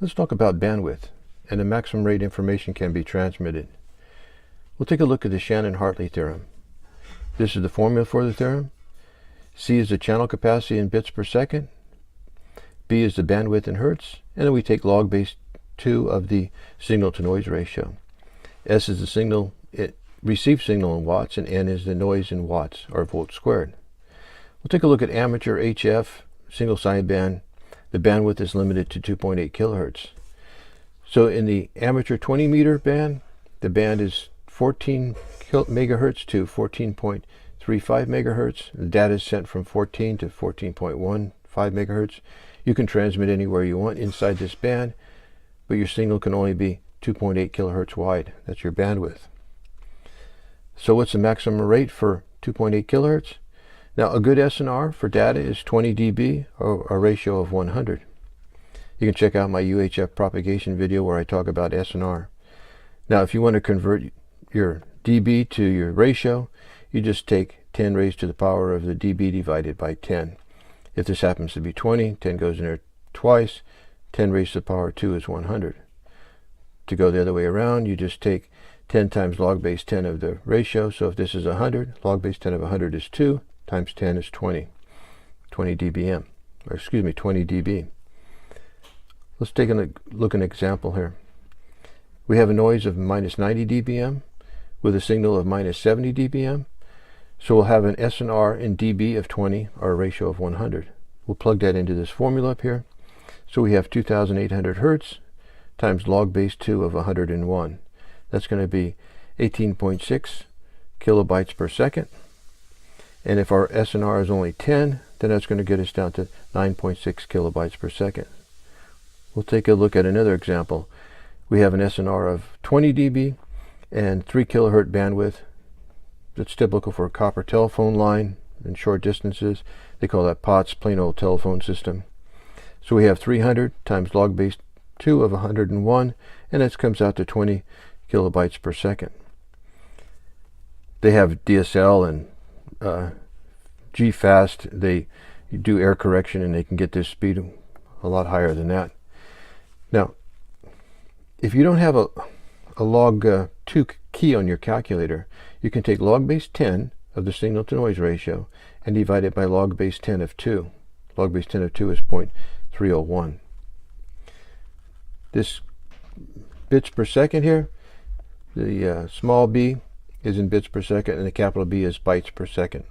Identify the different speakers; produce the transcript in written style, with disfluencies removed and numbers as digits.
Speaker 1: Let's talk about bandwidth and the maximum rate information can be transmitted. We'll take a look at the Shannon Hartley theorem. This is the formula for the theorem. C is the channel capacity in bits per second. B is the bandwidth in hertz. And then we take log base 2 of the signal to noise ratio. S is the received signal in watts, and N is the noise in watts, or volts squared. We'll take a look at amateur HF, single sideband. The bandwidth is limited to 2.8 kilohertz. So in the amateur 20 meter band, the band is 14 megahertz to 14.35 megahertz. The data is sent from 14 to 14.15 megahertz. You can transmit anywhere you want inside this band, but your signal can only be 2.8 kilohertz wide. That's your bandwidth. So what's the maximum rate for 2.8 kilohertz? Now, a good SNR for data is 20 dB, or a ratio of 100. You can check out my UHF propagation video where I talk about SNR. Now, if you want to convert your dB to your ratio, you just take 10 raised to the power of the dB divided by 10. If this happens to be 20, 10 goes in there twice. 10 raised to the power 2 is 100. To go the other way around, you just take 10 times log base 10 of the ratio. So if this is 100, log base 10 of 100 is 2. Times 10 is 20 dBm, or excuse me, 20 dB. Let's take a look at an example here. We have a noise of minus 90 dBm with a signal of minus 70 dBm. So we'll have an SNR in dB of 20, or a ratio of 100. We'll plug that into this formula up here. So we have 2,800 hertz times log base 2 of 101. That's going to be 18.6 kilobytes per second. And if our SNR is only 10, then that's going to get us down to 9.6 kilobytes per second. We'll take a look at another example. We have an SNR of 20 dB and 3 kilohertz bandwidth. That's typical for a copper telephone line in short distances. They call that POTS, plain old telephone system. So we have 300 times log base 2 of 101, and that comes out to 20 kilobytes per second. They have DSL and G-Fast. They do error correction and they can get this speed a lot higher than that. Now, if you don't have a log 2 key on your calculator, you can take log base 10 of the signal to noise ratio and divide it by log base 10 of 2. Log base 10 of 2 is 0.301. This bits per second here, the small b is in bits per second, and the capital B is bytes per second.